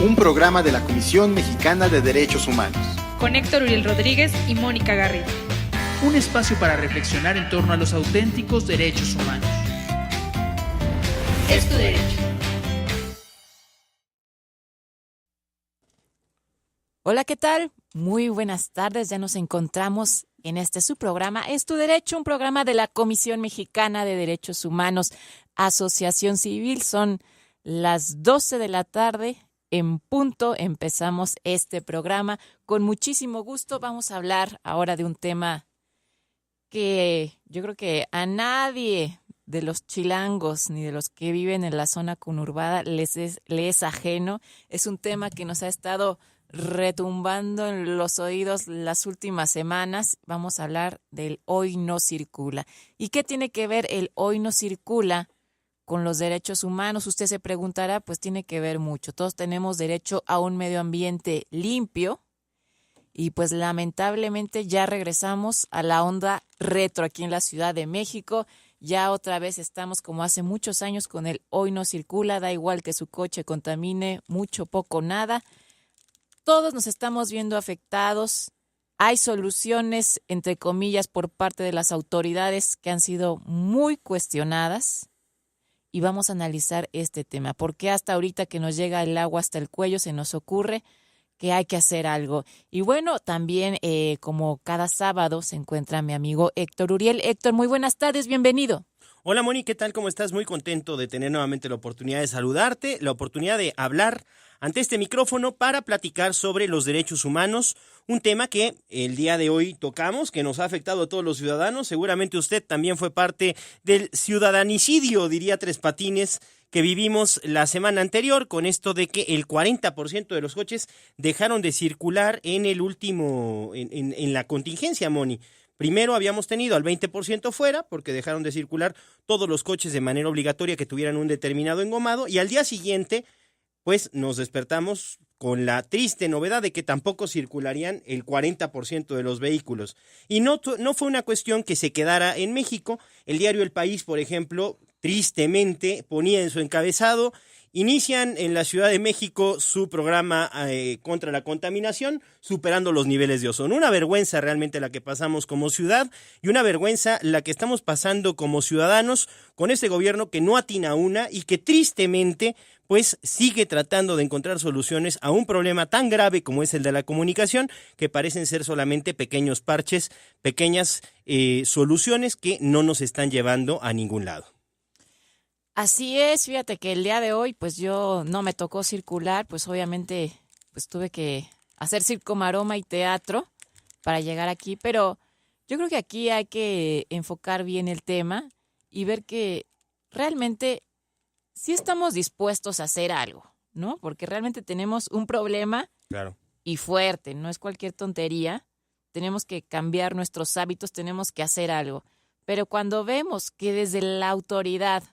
un programa de la Comisión Mexicana de Derechos Humanos. Con Héctor Uriel Rodríguez y Mónica Garrido. Un espacio para reflexionar en torno a los auténticos derechos humanos. Es tu derecho. Hola, ¿qué tal? Muy buenas tardes, ya nos encontramos en su programa Es tu derecho, un programa de la Comisión Mexicana de Derechos Humanos, Asociación Civil. Son las 12 de la tarde en punto, empezamos este programa. Con muchísimo gusto vamos a hablar ahora de un tema que yo creo que a nadie de los chilangos ni de los que viven en la zona conurbada le es ajeno. Es un tema que nos ha estado retumbando en los oídos las últimas semanas. Vamos a hablar del Hoy No Circula. ¿Y qué tiene que ver el Hoy No Circula con los derechos humanos? Usted se preguntará, pues tiene que ver mucho. Todos tenemos derecho a un medio ambiente limpio y pues lamentablemente ya regresamos a la onda retro aquí en la Ciudad de México. Ya otra vez estamos como hace muchos años con el Hoy No Circula, da igual que su coche contamine mucho, poco, nada. Todos nos estamos viendo afectados. Hay soluciones, entre comillas, por parte de las autoridades que han sido muy cuestionadas. Y vamos a analizar este tema. Porque hasta ahorita que nos llega el agua hasta el cuello se nos ocurre que hay que hacer algo. Y bueno, también como cada sábado se encuentra mi amigo Héctor Uriel. Héctor, muy buenas tardes, bienvenido. Hola Moni, ¿qué tal? ¿Cómo estás? Muy contento de tener nuevamente la oportunidad de saludarte, la oportunidad de hablar ante este micrófono para platicar sobre los derechos humanos, un tema que el día de hoy tocamos, que nos ha afectado a todos los ciudadanos. Seguramente usted también fue parte del ciudadanicidio, diría Tres Patines, que vivimos la semana anterior, con esto de que el 40% de los coches dejaron de circular en la contingencia, Moni. Primero habíamos tenido al 20% fuera, porque dejaron de circular todos los coches de manera obligatoria que tuvieran un determinado engomado, y al día siguiente, pues nos despertamos con la triste novedad de que tampoco circularían el 40% de los vehículos. Y no fue una cuestión que se quedara en México. El diario El País, por ejemplo, tristemente ponía en su encabezado: inician en la Ciudad de México su programa contra la contaminación, superando los niveles de ozono. Una vergüenza realmente la que pasamos como ciudad y una vergüenza la que estamos pasando como ciudadanos con este gobierno que no atina una y que tristemente pues sigue tratando de encontrar soluciones a un problema tan grave como es el de la comunicación, que parecen ser solamente pequeños parches, pequeñas soluciones que no nos están llevando a ningún lado. Así es, fíjate que el día de hoy, pues yo no me tocó circular, pues obviamente pues tuve que hacer circo, maroma y teatro para llegar aquí, pero yo creo que aquí hay que enfocar bien el tema y ver que realmente sí estamos dispuestos a hacer algo, ¿no? Porque realmente tenemos un problema Claro. Y fuerte, no es cualquier tontería, tenemos que cambiar nuestros hábitos, tenemos que hacer algo, pero cuando vemos que desde la autoridad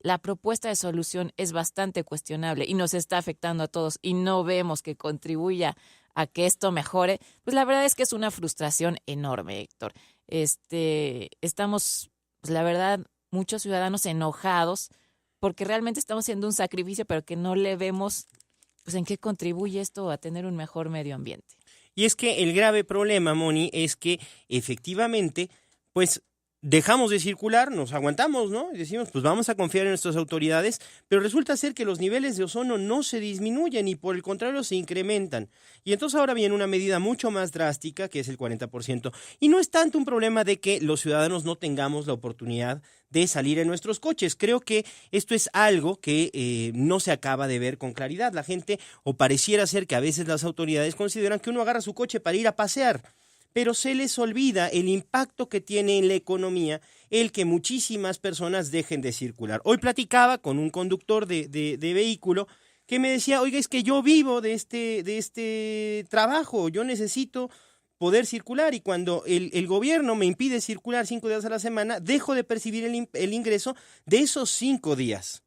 la propuesta de solución es bastante cuestionable y nos está afectando a todos y no vemos que contribuya a que esto mejore, pues la verdad es que es una frustración enorme, Héctor. Estamos, pues la verdad, muchos ciudadanos enojados porque realmente estamos haciendo un sacrificio, pero que no le vemos pues en qué contribuye esto a tener un mejor medio ambiente. Y es que el grave problema, Moni, es que efectivamente, pues dejamos de circular, nos aguantamos, ¿no? Y decimos, pues vamos a confiar en nuestras autoridades, pero resulta ser que los niveles de ozono no se disminuyen y por el contrario se incrementan. Y entonces ahora viene una medida mucho más drástica, que es el 40%. Y no es tanto un problema de que los ciudadanos no tengamos la oportunidad de salir en nuestros coches. Creo que esto es algo que no se acaba de ver con claridad. La gente, o pareciera ser que a veces las autoridades consideran que uno agarra su coche para ir a pasear, pero se les olvida el impacto que tiene en la economía el que muchísimas personas dejen de circular. Hoy platicaba con un conductor de vehículo que me decía, oiga, es que yo vivo de este trabajo, yo necesito poder circular y cuando el gobierno me impide circular 5 días a la semana, dejo de percibir el ingreso de esos 5 días.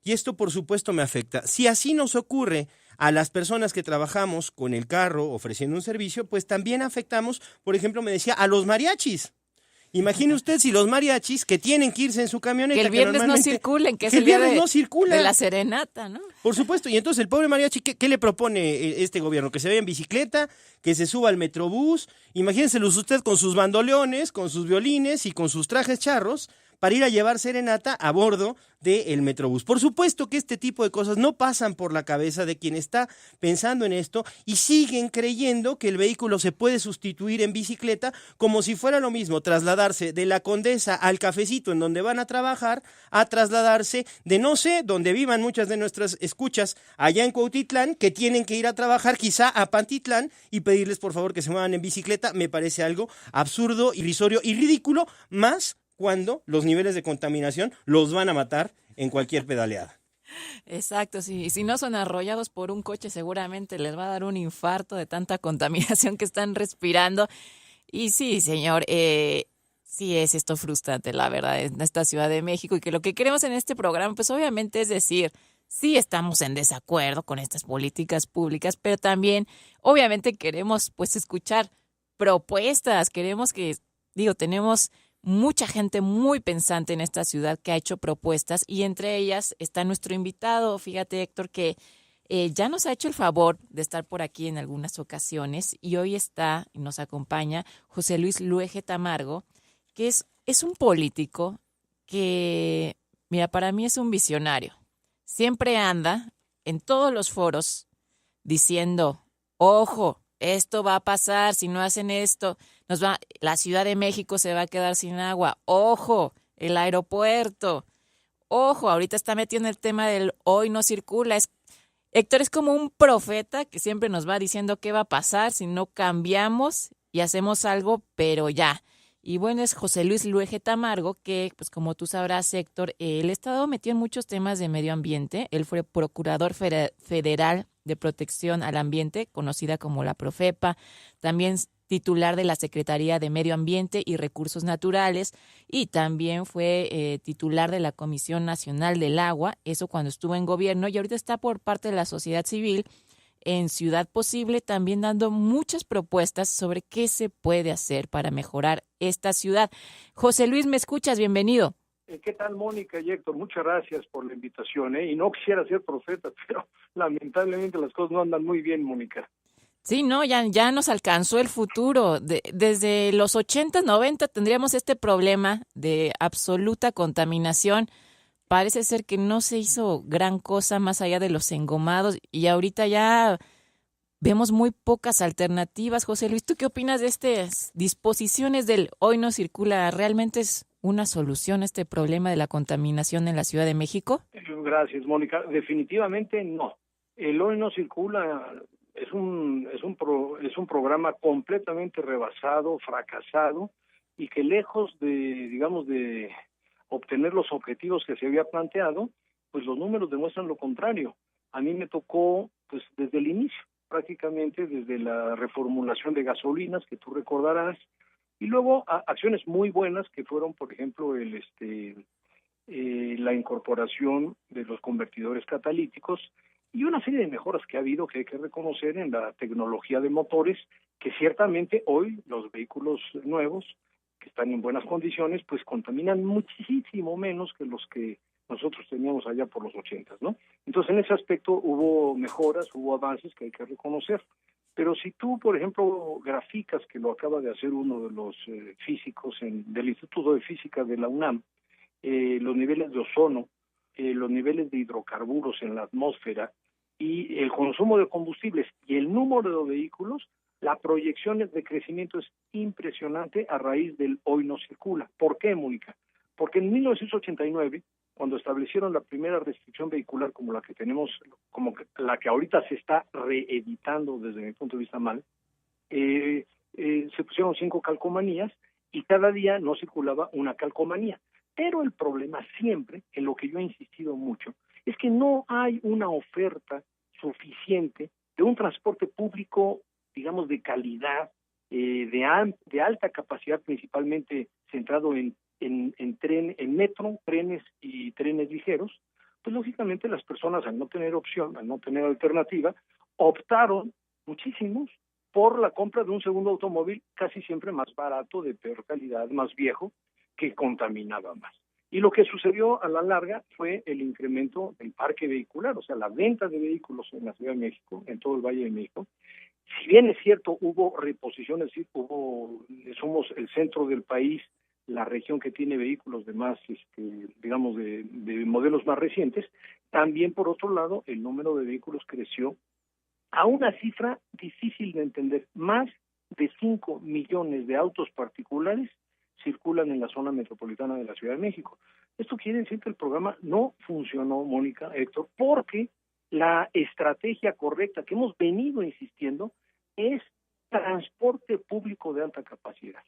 Y esto, por supuesto, me afecta. Si así nos ocurre a las personas que trabajamos con el carro ofreciendo un servicio, pues también afectamos, por ejemplo, me decía, a los mariachis. Imagine usted si los mariachis que tienen que irse en su camioneta. Que el viernes no circulen, que es el día de la serenata, ¿no? Por supuesto, y entonces el pobre mariachi, ¿qué le propone este gobierno? Que se vaya en bicicleta, que se suba al metrobús. Imagínenselos usted con sus bandoleones, con sus violines y con sus trajes charros para ir a llevar serenata a bordo del metrobús. Por supuesto que este tipo de cosas no pasan por la cabeza de quien está pensando en esto y siguen creyendo que el vehículo se puede sustituir en bicicleta como si fuera lo mismo trasladarse de la Condesa al cafecito en donde van a trabajar a trasladarse de no sé, donde vivan muchas de nuestras escuchas allá en Cuautitlán, que tienen que ir a trabajar quizá a Pantitlán y pedirles por favor que se muevan en bicicleta. Me parece algo absurdo, irrisorio y ridículo, más cuando los niveles de contaminación los van a matar en cualquier pedaleada. Exacto, sí. Si no son arrollados por un coche, seguramente les va a dar un infarto de tanta contaminación que están respirando. Y sí, señor, sí es esto frustrante, la verdad, en esta Ciudad de México. Y que lo que queremos en este programa, pues obviamente es decir, sí estamos en desacuerdo con estas políticas públicas, pero también, obviamente, queremos pues escuchar propuestas. Queremos que, tenemos mucha gente muy pensante en esta ciudad que ha hecho propuestas y entre ellas está nuestro invitado. Fíjate, Héctor, que ya nos ha hecho el favor de estar por aquí en algunas ocasiones y hoy está y nos acompaña José Luis Luege Tamargo, que es un político que, mira, para mí es un visionario. Siempre anda en todos los foros diciendo, ojo, esto va a pasar si no hacen esto. La Ciudad de México se va a quedar sin agua. Ojo, el aeropuerto. Ojo, ahorita está metido en el tema del hoy no circula. Héctor es como un profeta que siempre nos va diciendo qué va a pasar si no cambiamos y hacemos algo, pero ya. Y bueno, es José Luis Luege Tamargo, que, pues como tú sabrás, Héctor, él ha estado metido en muchos temas de medio ambiente. Él fue procurador federal de protección al ambiente, conocida como la Profepa, también titular de la Secretaría de Medio Ambiente y Recursos Naturales y también fue titular de la Comisión Nacional del Agua, eso cuando estuvo en gobierno, y ahorita está por parte de la sociedad civil en Ciudad Posible también dando muchas propuestas sobre qué se puede hacer para mejorar esta ciudad. José Luis, ¿me escuchas? Bienvenido. ¿Qué tal, Mónica y Héctor? Muchas gracias por la invitación, y no quisiera ser profeta, pero lamentablemente las cosas no andan muy bien, Mónica. Sí, no, ya nos alcanzó el futuro. Desde los 80, 90 tendríamos este problema de absoluta contaminación. Parece ser que no se hizo gran cosa más allá de los engomados y ahorita ya vemos muy pocas alternativas. José Luis, ¿tú qué opinas de estas disposiciones del hoy no circula? ¿Realmente es una solución a este problema de la contaminación en la Ciudad de México? Gracias, Mónica. Definitivamente no. El hoy no circula es un programa completamente rebasado, fracasado y que lejos de obtener los objetivos que se había planteado, pues los números demuestran lo contrario. A mí me tocó, pues desde el inicio, prácticamente desde la reformulación de gasolinas, que tú recordarás, y luego acciones muy buenas que fueron, por ejemplo, la incorporación de los convertidores catalíticos y una serie de mejoras que ha habido que hay que reconocer en la tecnología de motores, que ciertamente hoy los vehículos nuevos que están en buenas condiciones, pues contaminan muchísimo menos que los que nosotros teníamos allá por los 80, ¿no? Entonces, en ese aspecto hubo mejoras, hubo avances que hay que reconocer. Pero si tú, por ejemplo, graficas, que lo acaba de hacer uno de los físicos del Instituto de Física de la UNAM, los niveles de ozono, los niveles de hidrocarburos en la atmósfera y el consumo de combustibles y el número de vehículos, la proyección de crecimiento es impresionante a raíz del hoy no circula. ¿Por qué, Mónica? Porque en 1989, cuando establecieron la primera restricción vehicular como la que tenemos, la que ahorita se está reeditando desde mi punto de vista mal, se pusieron 5 calcomanías y cada día no circulaba una calcomanía. Pero el problema siempre, en lo que yo he insistido mucho, es que no hay una oferta suficiente de un transporte público, digamos, de calidad, de alta capacidad, principalmente centrado en metro, trenes y trenes ligeros. Pues lógicamente las personas, al no tener opción, al no tener alternativa, optaron muchísimos por la compra de un segundo automóvil casi siempre más barato, de peor calidad, más viejo, que contaminaba más. Y lo que sucedió a la larga fue el incremento del parque vehicular, o sea, la venta de vehículos en la Ciudad de México, en todo el Valle de México. Si bien es cierto, hubo reposiciones, sí, somos el centro del país, la región que tiene vehículos de más, digamos, de modelos más recientes, también por otro lado el número de vehículos creció a una cifra difícil de entender. Más de 5 millones de autos particulares circulan en la zona metropolitana de la Ciudad de México. Esto quiere decir que el programa no funcionó, Mónica, Héctor, porque la estrategia correcta que hemos venido insistiendo es transporte público de alta capacidad.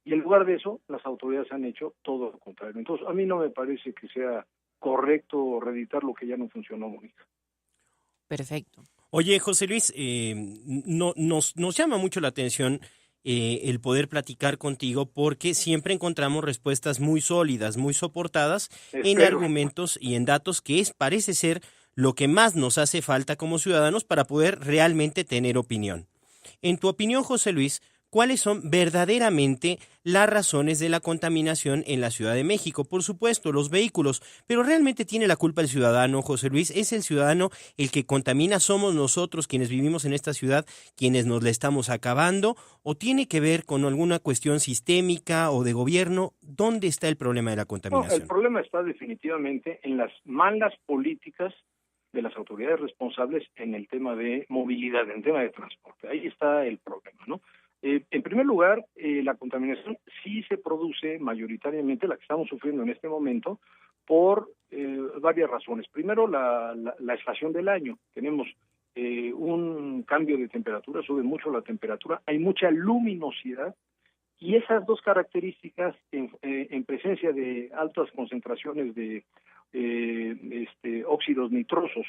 Y en lugar de eso, las autoridades han hecho todo lo contrario. Entonces, a mí no me parece que sea correcto reeditar lo que ya no funcionó, Mónica. Perfecto. Oye, José Luis, nos llama mucho la atención el poder platicar contigo porque siempre encontramos respuestas muy sólidas, muy soportadas en argumentos y en datos parece ser lo que más nos hace falta como ciudadanos para poder realmente tener opinión. En tu opinión, José Luis, ¿cuáles son verdaderamente las razones de la contaminación en la Ciudad de México? Por supuesto, los vehículos, pero ¿realmente tiene la culpa el ciudadano, José Luis? ¿Es el ciudadano el que contamina? ¿Somos nosotros quienes vivimos en esta ciudad quienes nos la estamos acabando? ¿O tiene que ver con alguna cuestión sistémica o de gobierno? ¿Dónde está el problema de la contaminación? No, el problema está definitivamente en las malas políticas de las autoridades responsables en el tema de movilidad, en el tema de transporte. Ahí está el problema, ¿no? En primer lugar, la contaminación sí se produce mayoritariamente, la que estamos sufriendo en este momento, por varias razones. Primero, la estación del año. Tenemos un cambio de temperatura, sube mucho la temperatura, hay mucha luminosidad, y esas dos características, en presencia de altas concentraciones de óxidos nitrosos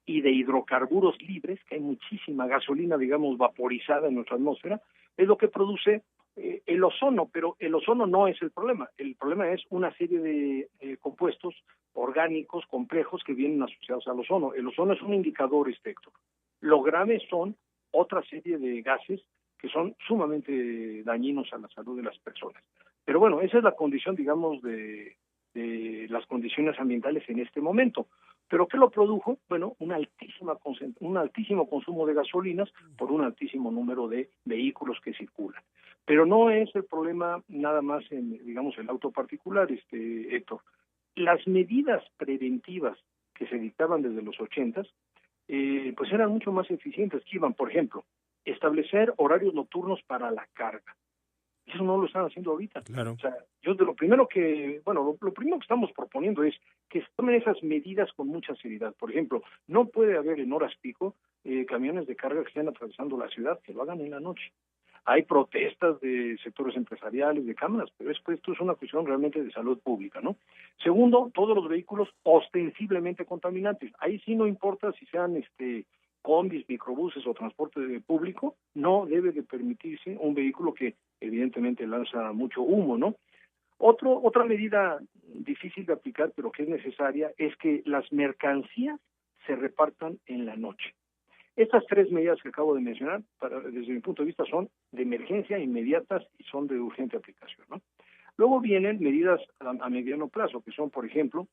y de hidrocarburos libres, que hay muchísima gasolina, digamos, vaporizada en nuestra atmósfera, es lo que produce el ozono, pero el ozono no es el problema es una serie de compuestos orgánicos complejos que vienen asociados al ozono. El ozono es un indicador, Héctor. Lo grave son otra serie de gases que son sumamente dañinos a la salud de las personas. Pero bueno, esa es la condición, digamos, de las condiciones ambientales en este momento. ¿Pero qué lo produjo? Bueno, un altísimo consumo de gasolinas por un altísimo número de vehículos que circulan. Pero no es el problema nada más en, digamos, el auto particular, Héctor. Las medidas preventivas que se dictaban desde los 80s, pues eran mucho más eficientes, que iban, por ejemplo, establecer horarios nocturnos para la carga. Eso no lo están haciendo ahorita. Claro. O sea, lo primero que estamos proponiendo es que se tomen esas medidas con mucha seriedad. Por ejemplo, no puede haber en horas pico camiones de carga que estén atravesando la ciudad, que lo hagan en la noche. Hay protestas de sectores empresariales, de cámaras, pero esto es una cuestión realmente de salud pública, ¿no? Segundo, todos los vehículos ostensiblemente contaminantes. Ahí sí no importa si sean combis, microbuses o transporte público, no debe de permitirse un vehículo que evidentemente lanza mucho humo, ¿no? Otra medida difícil de aplicar, pero que es necesaria, es que las mercancías se repartan en la noche. Estas tres medidas que acabo de mencionar, desde mi punto de vista, son de emergencia, inmediatas y son de urgente aplicación, ¿no? Luego vienen medidas a mediano plazo, que son, por ejemplo,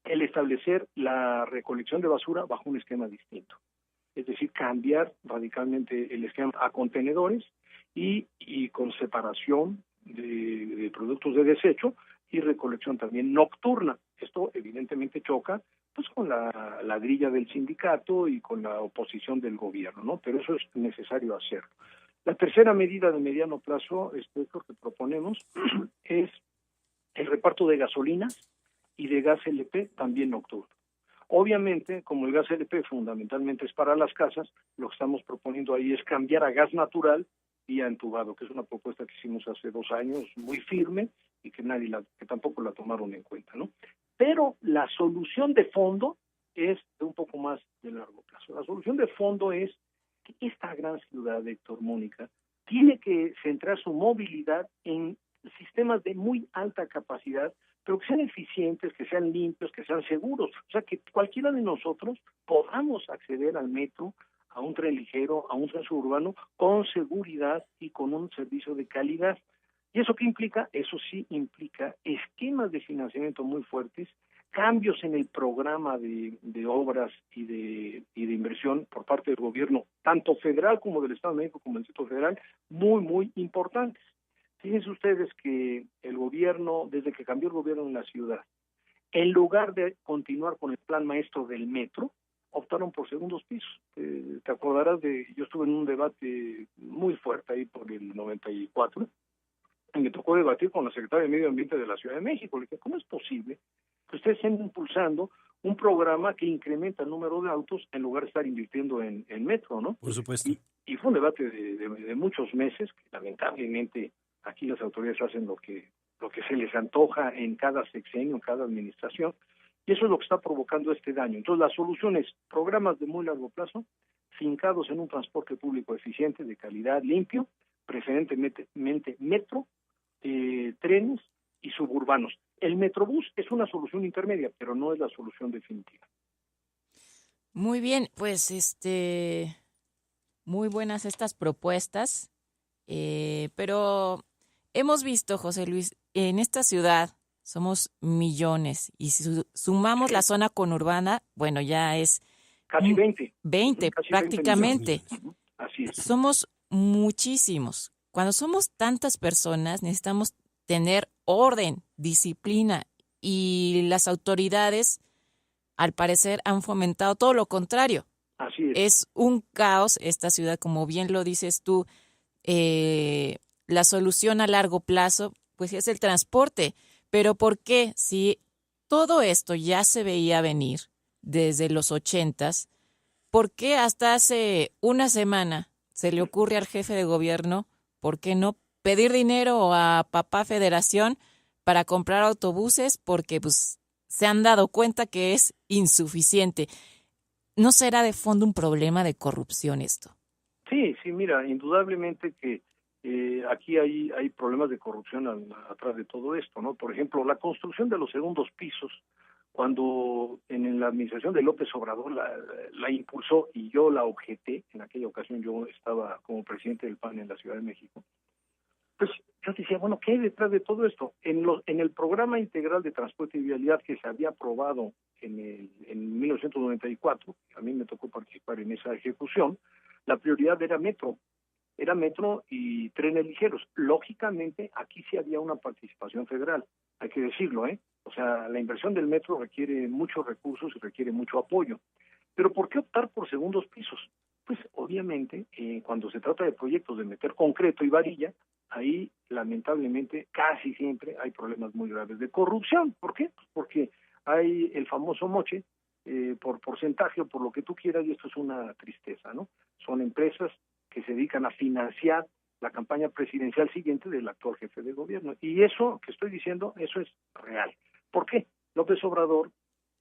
el establecer la recolección de basura bajo un esquema distinto. Es decir, cambiar radicalmente el esquema a contenedores y con separación de productos de desecho y recolección también nocturna. Esto evidentemente choca pues con la grilla del sindicato y con la oposición del gobierno, ¿no? Pero eso es necesario hacerlo. La tercera medida de mediano plazo, esto que proponemos, es el reparto de gasolinas y de gas LP también nocturno. Obviamente, como el gas LP fundamentalmente es para las casas, lo que estamos proponiendo ahí es cambiar a gas natural vía entubado, que es una propuesta que hicimos hace 2 años, muy firme, y que que tampoco la tomaron en cuenta, ¿no? Pero la solución de fondo es de un poco más de largo plazo. La solución de fondo es que esta gran ciudad, Héctor, Mónica, tiene que centrar su movilidad en sistemas de muy alta capacidad, pero que sean eficientes, que sean limpios, que sean seguros. O sea, que cualquiera de nosotros podamos acceder al metro, a un tren ligero, a un tren suburbano, con seguridad y con un servicio de calidad. ¿Y eso qué implica? Eso sí implica esquemas de financiamiento muy fuertes, cambios en el programa de obras y de inversión por parte del gobierno, tanto federal como del Estado de México, como del Distrito Federal, muy, muy importantes. Fíjense ustedes que el gobierno, desde que cambió el gobierno en la ciudad, en lugar de continuar con el plan maestro del metro, optaron por segundos pisos. Te acordarás yo estuve en un debate muy fuerte ahí por el 94, y me tocó debatir con la secretaria de Medio Ambiente de la Ciudad de México. Le dije, ¿cómo es posible que ustedes estén impulsando un programa que incrementa el número de autos en lugar de estar invirtiendo en metro, ¿no? Por supuesto. Y fue un debate de muchos meses, que lamentablemente aquí las autoridades hacen lo que se les antoja en cada sexenio, en cada administración, y eso es lo que está provocando este daño. Entonces, la solución es programas de muy largo plazo, fincados en un transporte público eficiente, de calidad, limpio, preferentemente metro, trenes y suburbanos. El Metrobús es una solución intermedia, pero no es la solución definitiva. Muy bien, pues muy buenas estas propuestas, pero hemos visto, José Luis, en esta ciudad somos millones y si sumamos la zona conurbana, bueno, ya es Casi 20. 20 Casi prácticamente. 20 millones. Así es. Somos muchísimos. Cuando somos tantas personas, necesitamos tener orden, disciplina, y las autoridades, al parecer, han fomentado todo lo contrario. Así es. Es un caos esta ciudad, como bien lo dices tú. La solución a largo plazo, pues es el transporte. Pero ¿por qué? Si todo esto ya se veía venir desde los 80s, ¿por qué hasta hace una semana se le ocurre al jefe de gobierno, por qué no pedir dinero a Papá Federación para comprar autobuses? Porque pues se han dado cuenta que es insuficiente. ¿No será de fondo un problema de corrupción esto? Sí, mira, indudablemente que aquí hay problemas de corrupción atrás de todo esto, ¿no? Por ejemplo, la construcción de los segundos pisos, cuando en la administración de López Obrador la impulsó y yo la objeté, en aquella ocasión yo estaba como presidente del PAN en la Ciudad de México, pues yo decía, bueno, ¿qué hay detrás de todo esto? En el programa integral de transporte y vialidad que se había aprobado en 1994, a mí me tocó participar en esa ejecución, la prioridad era metro y trenes ligeros. Lógicamente, aquí sí había una participación federal, hay que decirlo, ¿eh? O sea, la inversión del metro requiere muchos recursos y requiere mucho apoyo. Pero ¿por qué optar por segundos pisos? Pues obviamente, cuando se trata de proyectos de meter concreto y varilla, ahí lamentablemente casi siempre hay problemas muy graves de corrupción. ¿Por qué? Pues porque hay el famoso moche por porcentaje o por lo que tú quieras, y esto es una tristeza, ¿no? Son empresas que se dedican a financiar la campaña presidencial siguiente del actual jefe de gobierno. Y eso que estoy diciendo, eso es real. ¿Por qué? López Obrador,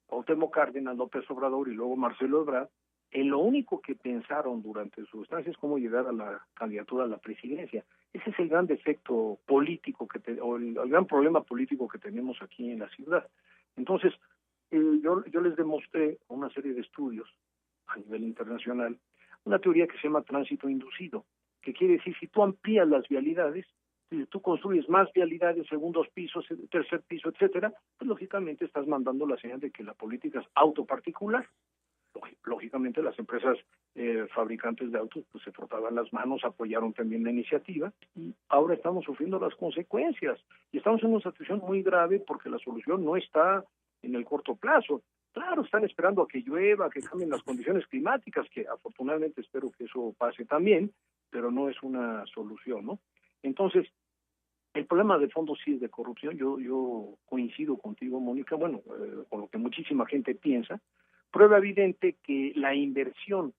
Cuauhtémoc Cárdenas, López Obrador y luego Marcelo Ebrard, en lo único que pensaron durante su estancia es cómo llegar a la candidatura a la presidencia. Ese es el gran defecto político o el gran problema político que tenemos aquí en la ciudad. Entonces, yo les demostré una serie de estudios a nivel internacional, una teoría que se llama tránsito inducido, que quiere decir, si tú amplías las vialidades, si tú construyes más vialidades, segundos pisos, tercer piso, etcétera, pues lógicamente estás mandando la señal de que la política es autoparticular. Lógicamente las empresas fabricantes de autos pues se frotaban las manos, apoyaron también la iniciativa y ahora estamos sufriendo las consecuencias y estamos en una situación muy grave porque la solución no está en el corto plazo. Claro, están esperando a que llueva, que cambien las condiciones climáticas, que afortunadamente espero que eso pase también, pero no es una solución, ¿no? Entonces, el problema de fondo sí es de corrupción. Yo coincido contigo, Mónica, bueno, con lo que muchísima gente piensa. Prueba evidente que la inversión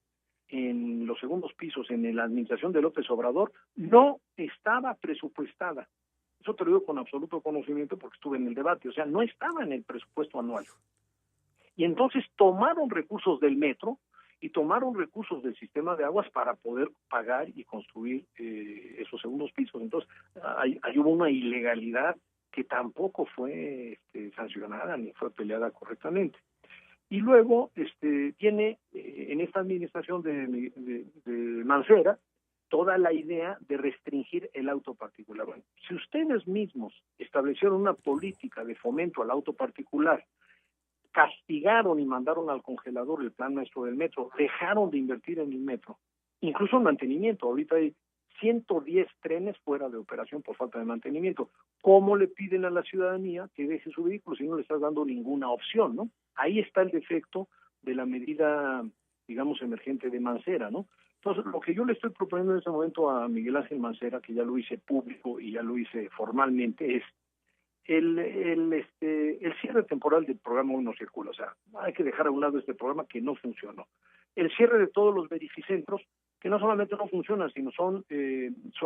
en los segundos pisos en la administración de López Obrador no estaba presupuestada. Eso te lo digo con absoluto conocimiento porque estuve en el debate, o sea, no estaba en el presupuesto anual. Y entonces tomaron recursos del metro y tomaron recursos del sistema de aguas para poder pagar y construir esos segundos pisos. Entonces, ahí hubo una ilegalidad que tampoco fue sancionada ni fue peleada correctamente. Y luego viene en esta administración de Mancera toda la idea de restringir el auto particular. Bueno, si ustedes mismos establecieron una política de fomento al auto particular, castigaron y mandaron al congelador el plan maestro del metro, dejaron de invertir en el metro, incluso en mantenimiento. Ahorita hay 110 trenes fuera de operación por falta de mantenimiento. ¿Cómo le piden a la ciudadanía que deje su vehículo si no le estás dando ninguna opción, ¿no? Ahí está el defecto de la medida, digamos, emergente de Mancera, ¿no? Entonces, lo que yo le estoy proponiendo en este momento a Miguel Ángel Mancera, que ya lo hice público y ya lo hice formalmente, es el cierre temporal del programa Hoy No Circula. O sea, hay que dejar a un lado este programa que no funcionó. El cierre de todos los verificentros, que no solamente no funcionan, sino son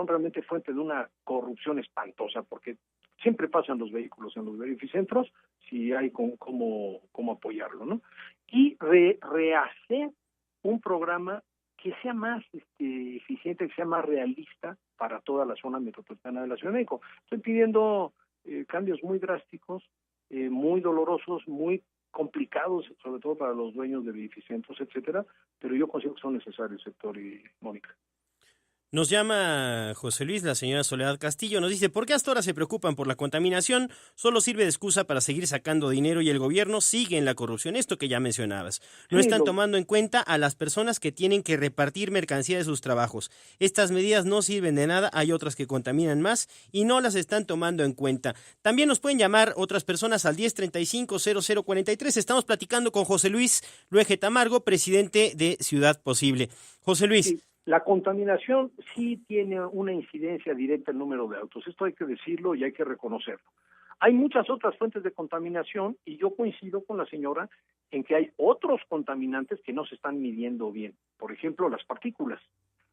realmente fuente de una corrupción espantosa, porque siempre pasan los vehículos en los verificentros si hay cómo apoyarlo, ¿no? Y rehacer un programa que sea más eficiente, que sea más realista para toda la zona metropolitana de la Ciudad de México. Estoy pidiendo cambios muy drásticos, muy dolorosos, muy complicados, sobre todo para los dueños de edificios, etcétera, pero yo considero que son necesarios, Héctor y Mónica. Nos llama José Luis, la señora Soledad Castillo, nos dice, ¿por qué hasta ahora se preocupan por la contaminación? Solo sirve de excusa para seguir sacando dinero y el gobierno sigue en la corrupción, esto que ya mencionabas. No están tomando en cuenta a las personas que tienen que repartir mercancía de sus trabajos. Estas medidas no sirven de nada, hay otras que contaminan más y no las están tomando en cuenta. También nos pueden llamar otras personas al 1035-0043. Estamos platicando con José Luis Luege Tamargo, presidente de Ciudad Posible. José Luis. Sí. La contaminación sí tiene una incidencia directa en el número de autos, esto hay que decirlo y hay que reconocerlo. Hay muchas otras fuentes de contaminación y yo coincido con la señora en que hay otros contaminantes que no se están midiendo bien. Por ejemplo, las partículas.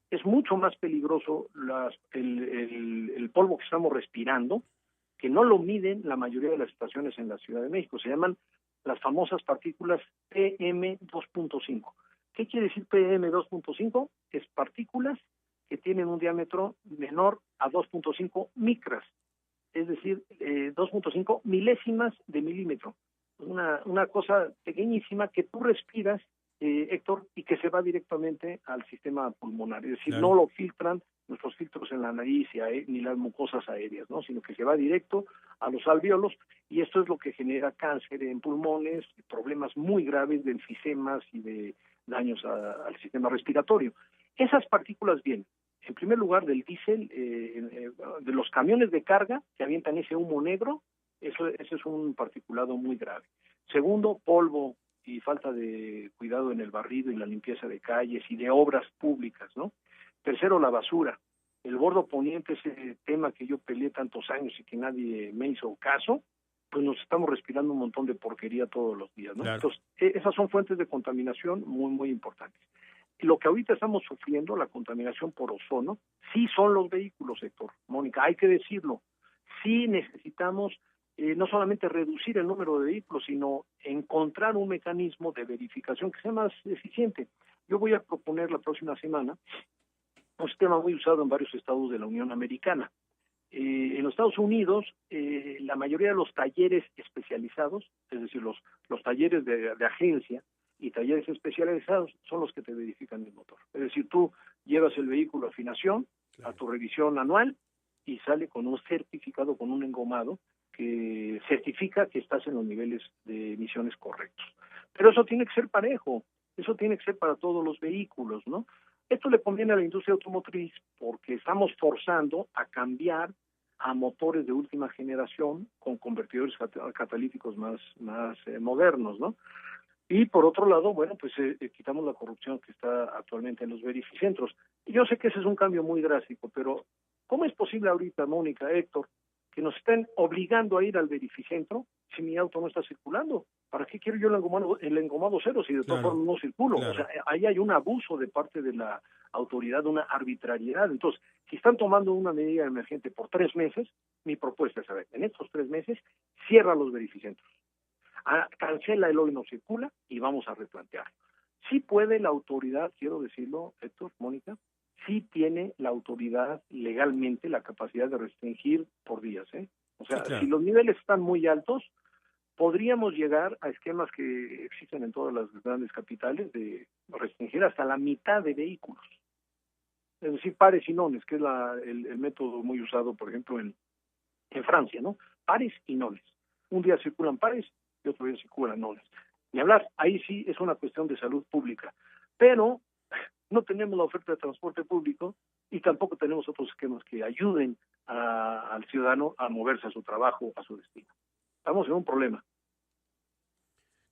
Es mucho más peligroso el polvo que estamos respirando, que no lo miden la mayoría de las estaciones en la Ciudad de México. Se llaman las famosas partículas PM2.5. ¿Qué quiere decir PM2.5? Es partículas que tienen un diámetro menor a 2.5 micras, es decir, 2.5 milésimas de milímetro. Una cosa pequeñísima que tú respiras, Héctor, y que se va directamente al sistema pulmonar. Es decir, no lo filtran nuestros filtros en la nariz ni las mucosas aéreas, ¿no? Sino que se va directo a los alvéolos y esto es lo que genera cáncer en pulmones, problemas muy graves de enfisemas y de daños al sistema respiratorio. Esas partículas vienen, en primer lugar, del diésel, de los camiones de carga que avientan ese humo negro, ese es un particulado muy grave. Segundo, polvo y falta de cuidado en el barrido y la limpieza de calles y de obras públicas, ¿no? Tercero, la basura. El Bordo Poniente, ese tema que yo peleé tantos años y que nadie me hizo caso, pues nos estamos respirando un montón de porquería todos los días, ¿no? Claro. Entonces, esas son fuentes de contaminación muy, muy importantes. Lo que ahorita estamos sufriendo, la contaminación por ozono, sí son los vehículos, Héctor, Mónica, hay que decirlo. Sí necesitamos no solamente reducir el número de vehículos, sino encontrar un mecanismo de verificación que sea más eficiente. Yo voy a proponer la próxima semana un sistema muy usado en varios estados de la Unión Americana. En los Estados Unidos, la mayoría de los talleres especializados, es decir, los talleres de agencia y talleres especializados son los que te verifican el motor. Es decir, tú llevas el vehículo a afinación, a tu revisión anual y sale con un certificado, con un engomado que certifica que estás en los niveles de emisiones correctos. Pero eso tiene que ser parejo, eso tiene que ser para todos los vehículos, ¿no? Esto le conviene a la industria automotriz porque estamos forzando a cambiar a motores de última generación con convertidores catalíticos más modernos, ¿no? Y por otro lado, bueno, pues quitamos la corrupción que está actualmente en los verificentros. Y yo sé que ese es un cambio muy drástico, pero ¿cómo es posible ahorita, Mónica, Héctor, que nos estén obligando a ir al verificentro si mi auto no está circulando? ¿Para qué quiero yo el engomado cero si de todas formas no circulo? Claro. O sea, ahí hay un abuso de parte de la autoridad, una arbitrariedad. Entonces, si están tomando una medida emergente por 3 meses, mi propuesta es, a ver, en estos 3 meses, cierra los verificentros. Cancela el Hoy No Circula y vamos a replantearlo. Sí puede la autoridad, quiero decirlo, Héctor, Mónica, sí tiene la autoridad legalmente la capacidad de restringir por días, ¿eh? O sea, sí, claro. Si los niveles están muy altos, podríamos llegar a esquemas que existen en todas las grandes capitales de restringir hasta la mitad de vehículos. Es decir, pares y nones, que es el método muy usado, por ejemplo, en Francia, ¿no? Pares y nones. Un día circulan pares y otro día circulan nones. Ni hablar, ahí sí es una cuestión de salud pública. Pero no tenemos la oferta de transporte público y tampoco tenemos otros esquemas que ayuden al ciudadano a moverse a su trabajo, a su destino. Estamos en un problema.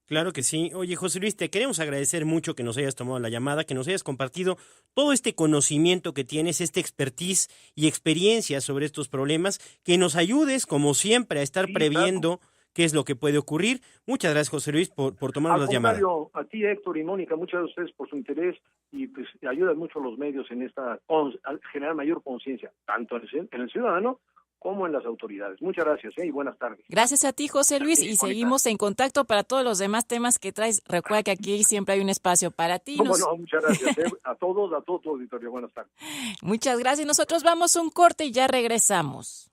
Claro que sí. Oye, José Luis, te queremos agradecer mucho que nos hayas tomado la llamada, que nos hayas compartido todo este conocimiento que tienes, este expertise y experiencia sobre estos problemas, que nos ayudes, como siempre, a estar previendo qué es lo que puede ocurrir. Muchas gracias, José Luis, por tomarnos la llamada. A ti, Héctor y Mónica, muchas gracias a ustedes por su interés y pues ayudan mucho los medios en a generar mayor conciencia, tanto en el ciudadano como en las autoridades. Muchas gracias y buenas tardes. Gracias a ti, José Luis, y seguimos en contacto para todos los demás temas que traes. Recuerda que aquí siempre hay un espacio para ti. Muchas gracias a todo tu auditorio. Buenas tardes. Muchas gracias. Nosotros vamos a un corte y ya regresamos.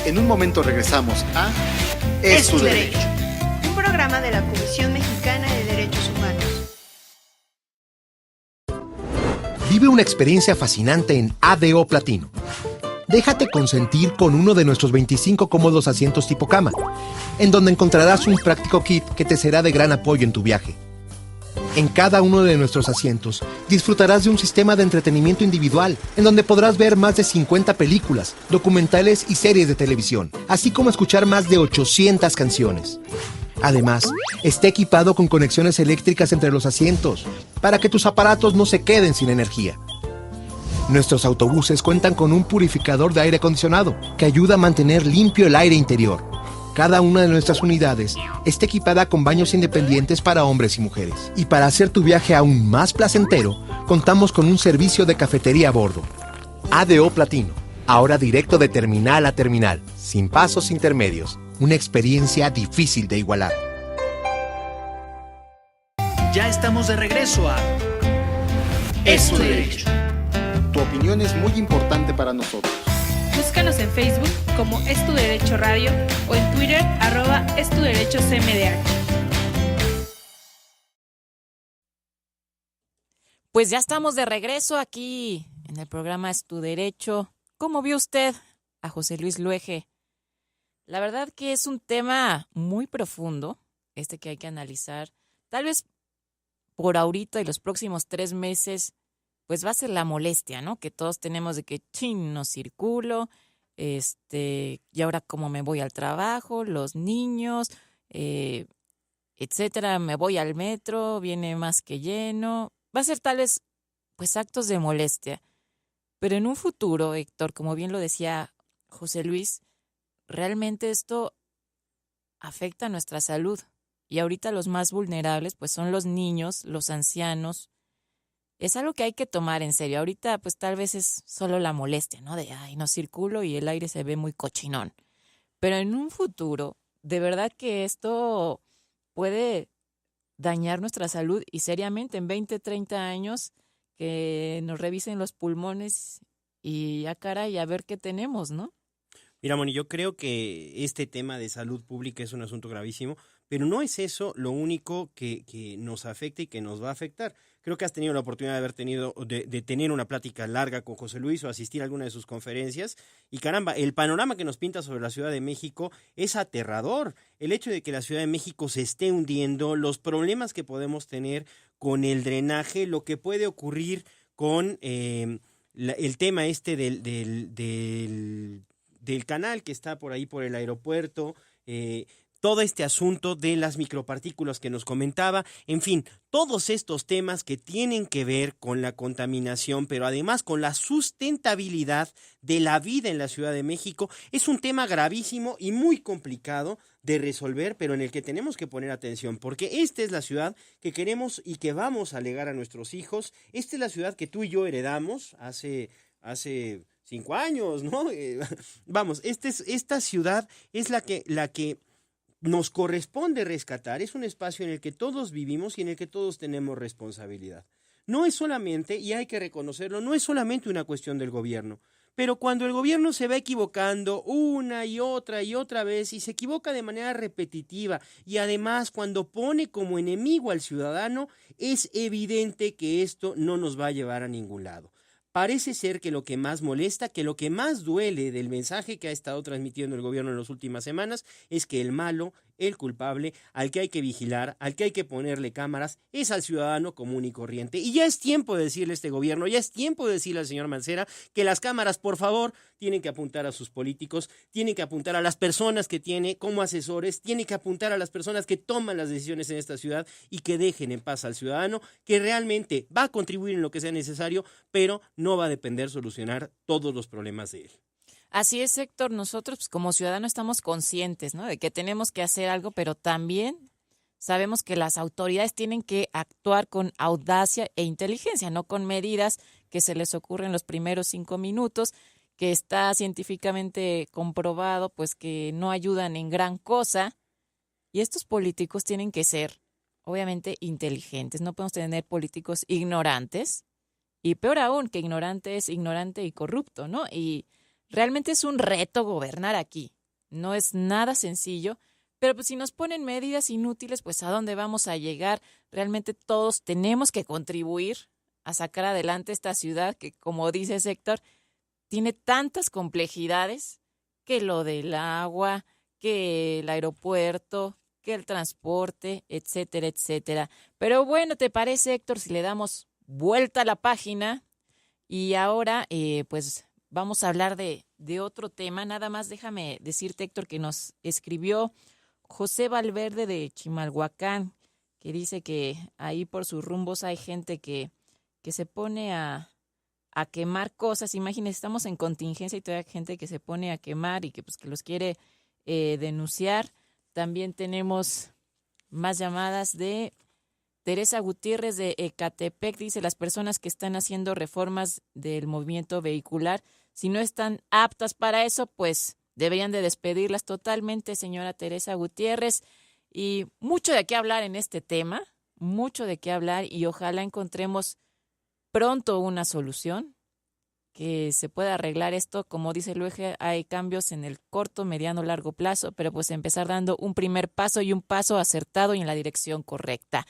En un momento regresamos a Es tu derecho. Un programa de la Comisión Mexicana de Derechos Humanos. Vive una experiencia fascinante en ADO Platino. Déjate consentir con uno de nuestros 25 cómodos asientos tipo cama, en donde encontrarás un práctico kit que te será de gran apoyo en tu viaje. En cada uno de nuestros asientos disfrutarás de un sistema de entretenimiento individual, en donde podrás ver más de 50 películas, documentales y series de televisión, así como escuchar más de 800 canciones. Además, está equipado con conexiones eléctricas entre los asientos, para que tus aparatos no se queden sin energía. Nuestros autobuses cuentan con un purificador de aire acondicionado que ayuda a mantener limpio el aire interior. Cada una de nuestras unidades está equipada con baños independientes para hombres y mujeres. Y para hacer tu viaje aún más placentero, contamos con un servicio de cafetería a bordo. ADO Platino, ahora directo de terminal a terminal, sin pasos intermedios. Una experiencia difícil de igualar. Ya estamos de regreso a Es tu derecho. Tu opinión es muy importante para nosotros. Búscanos en Facebook como Es tu Derecho Radio o en Twitter @EsTuDerechoCMDH. Pues ya estamos de regreso aquí en el programa Es tu Derecho. ¿Cómo vio usted a José Luis Luege? La verdad que es un tema muy profundo, que hay que analizar. Tal vez por ahorita y los próximos 3 meses, pues va a ser la molestia, ¿no? Que todos tenemos de que no circulo, y ahora cómo me voy al trabajo, los niños, etcétera, me voy al metro, viene más que lleno. Va a ser tal vez, pues, actos de molestia. Pero en un futuro, Héctor, como bien lo decía José Luis, realmente esto afecta a nuestra salud. Y ahorita los más vulnerables, pues, son los niños, los ancianos. Es algo que hay que tomar en serio. Ahorita, pues, tal vez es solo la molestia, ¿no? De, no circulo y el aire se ve muy cochinón. Pero en un futuro, de verdad que esto puede dañar nuestra salud y seriamente en 20, 30 años que nos revisen los pulmones y ya caray, a ver qué tenemos, ¿no? Mira, Moni, yo creo que este tema de salud pública es un asunto gravísimo, pero no es eso lo único que nos afecta y que nos va a afectar. Creo que has tenido la oportunidad de tener una plática larga con José Luis o asistir a alguna de sus conferencias y caramba, el panorama que nos pinta sobre la Ciudad de México es aterrador. El hecho de que la Ciudad de México se esté hundiendo, los problemas que podemos tener con el drenaje, lo que puede ocurrir con el tema del canal que está por ahí por el aeropuerto, todo este asunto de las micropartículas que nos comentaba, en fin, todos estos temas que tienen que ver con la contaminación, pero además con la sustentabilidad de la vida en la Ciudad de México, es un tema gravísimo y muy complicado de resolver, pero en el que tenemos que poner atención, porque esta es la ciudad que queremos y que vamos a legar a nuestros hijos, esta es la ciudad que tú y yo heredamos hace 5 años, ¿no? Vamos, esta ciudad es la que nos corresponde rescatar, es un espacio en el que todos vivimos y en el que todos tenemos responsabilidad. No es solamente, y hay que reconocerlo, no es solamente una cuestión del gobierno, pero cuando el gobierno se va equivocando una y otra vez y se equivoca de manera repetitiva y además cuando pone como enemigo al ciudadano, es evidente que esto no nos va a llevar a ningún lado. Parece ser que lo que más molesta, que lo que más duele del mensaje que ha estado transmitiendo el gobierno en las últimas semanas es que el malo, el culpable, al que hay que vigilar, al que hay que ponerle cámaras, es al ciudadano común y corriente. Y ya es tiempo de decirle a este gobierno, ya es tiempo de decirle al señor Mancera que las cámaras, por favor, tienen que apuntar a sus políticos, tienen que apuntar a las personas que tiene como asesores, tienen que apuntar a las personas que toman las decisiones en esta ciudad y que dejen en paz al ciudadano, que realmente va a contribuir en lo que sea necesario, pero no va a depender solucionar todos los problemas de él. Así es, Héctor. Nosotros pues, como ciudadanos estamos conscientes, ¿no?, de que tenemos que hacer algo, pero también sabemos que las autoridades tienen que actuar con audacia e inteligencia, no con medidas que se les ocurren los primeros 5 minutos, que está científicamente comprobado, pues que no ayudan en gran cosa. Y estos políticos tienen que ser, obviamente, inteligentes. No podemos tener políticos ignorantes. Y peor aún, que ignorante es ignorante y corrupto, ¿no? Y realmente es un reto gobernar aquí. No es nada sencillo, pero pues si nos ponen medidas inútiles, pues ¿a dónde vamos a llegar? Realmente todos tenemos que contribuir a sacar adelante esta ciudad que, como dice Héctor, tiene tantas complejidades, que lo del agua, que el aeropuerto, que el transporte, etcétera, etcétera. Pero bueno, ¿te parece, Héctor, si le damos vuelta a la página? Y ahora, pues vamos a hablar de otro tema. Nada más déjame decirte, Héctor, que nos escribió José Valverde de Chimalhuacán, que dice que ahí por sus rumbos hay gente que se pone a quemar cosas. Imagínense, estamos en contingencia y todavía hay gente que se pone a quemar y que pues que los quiere denunciar. También tenemos más llamadas de Teresa Gutiérrez de Ecatepec. Dice, las personas que están haciendo reformas del movimiento vehicular, si no están aptas para eso, pues deberían de despedirlas totalmente, señora Teresa Gutiérrez. Y mucho de qué hablar en este tema, mucho de qué hablar, y ojalá encontremos pronto una solución que se pueda arreglar esto. Como dice Luis, hay cambios en el corto, mediano, largo plazo, pero pues empezar dando un primer paso y un paso acertado y en la dirección correcta.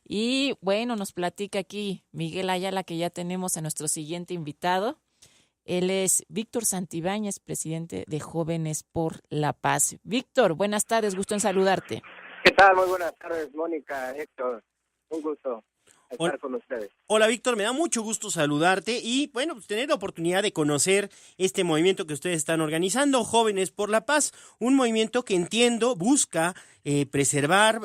Y bueno, nos platica aquí Miguel Ayala, que ya tenemos a nuestro siguiente invitado. Él es Víctor Santibáñez, presidente de Jóvenes por la Paz. Víctor, buenas tardes, gusto en saludarte. ¿Qué tal? Muy buenas tardes, Mónica, Héctor. Un gusto estar con ustedes. Hola, Víctor, me da mucho gusto saludarte y, bueno, pues tener la oportunidad de conocer este movimiento que ustedes están organizando, Jóvenes por la Paz, un movimiento que entiendo busca preservar,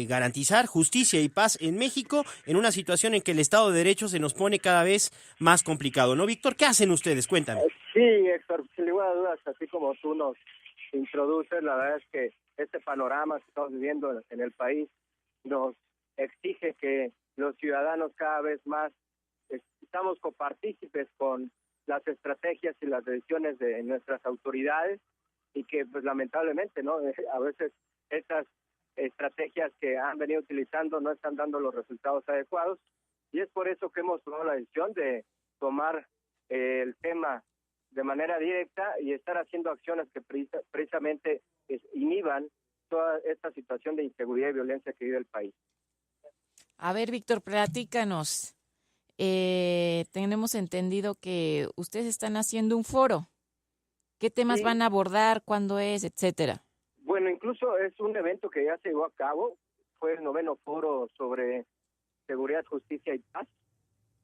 garantizar justicia y paz en México en una situación en que el Estado de Derecho se nos pone cada vez más complicado, ¿no, Víctor? ¿Qué hacen ustedes? Cuéntame. Sí, Héctor, sin lugar a dudas, así como tú nos introduces, la verdad es que este panorama que estamos viviendo en el país nos exige que los ciudadanos cada vez más estamos copartícipes con las estrategias y las decisiones de nuestras autoridades y que pues lamentablemente no a veces estas estrategias que han venido utilizando no están dando los resultados adecuados, y es por eso que hemos tomado la decisión de tomar el tema de manera directa y estar haciendo acciones que precisamente inhiban toda esta situación de inseguridad y violencia que vive el país. A ver, Víctor, platícanos. Tenemos entendido que ustedes están haciendo un foro. ¿Qué temas van a abordar? ¿Cuándo es? Etcétera. Bueno, incluso es un evento que ya se llevó a cabo. Fue el 9º foro sobre seguridad, justicia y paz.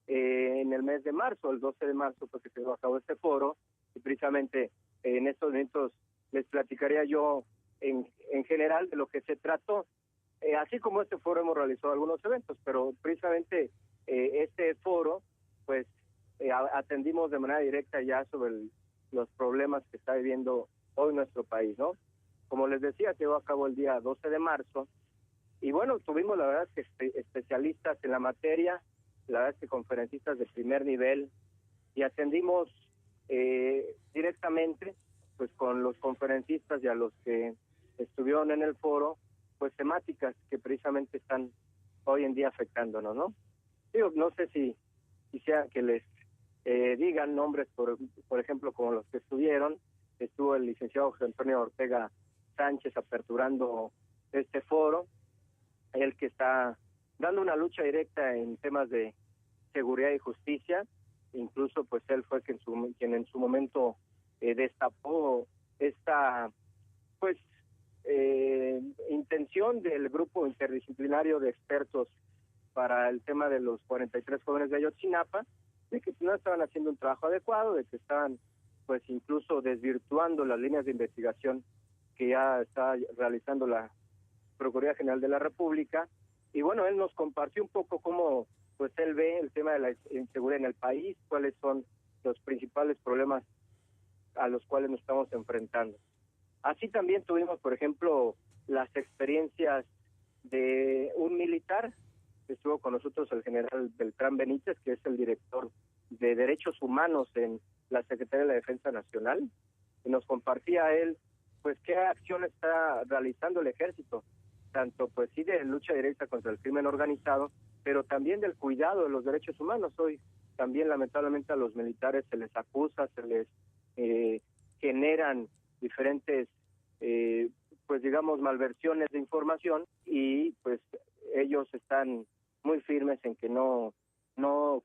En el mes de marzo, el 12 de marzo, porque se llevó a cabo este foro. Y precisamente en estos momentos les platicaría yo en general de lo que se trató. Así como este foro hemos realizado algunos eventos, pero precisamente este foro, pues atendimos de manera directa ya sobre los problemas que está viviendo hoy nuestro país, ¿no? Como les decía, se llevó a cabo el día 12 de marzo, y bueno, tuvimos la verdad que especialistas en la materia, la verdad que conferencistas de primer nivel, y atendimos directamente pues con los conferencistas y a los que estuvieron en el foro, pues temáticas que precisamente están hoy en día afectándonos, ¿no? Digo, no sé si quisiera que les digan nombres, por ejemplo, como los que estuvieron. Estuvo el licenciado José Antonio Ortega Sánchez aperturando este foro, él que está dando una lucha directa en temas de seguridad y justicia. Incluso pues él fue quien en su momento destapó esta pues intención del grupo interdisciplinario de expertos para el tema de los 43 jóvenes de Ayotzinapa, de que no estaban haciendo un trabajo adecuado, de que estaban pues incluso desvirtuando las líneas de investigación que ya está realizando la Procuraduría General de la República. Y bueno, él nos compartió un poco cómo pues él ve el tema de la inseguridad en el país, cuáles son los principales problemas a los cuales nos estamos enfrentando. Así también tuvimos, por ejemplo, las experiencias de un militar. Estuvo con nosotros el general Beltrán Benítez, que es el director de Derechos Humanos en la Secretaría de la Defensa Nacional, y nos compartía él pues qué acción está realizando el ejército, tanto pues sí de lucha directa contra el crimen organizado, pero también del cuidado de los derechos humanos. Hoy también lamentablemente a los militares se les acusa, se les generan diferentes pues digamos malversiones de información, y pues ellos están muy firmes en que no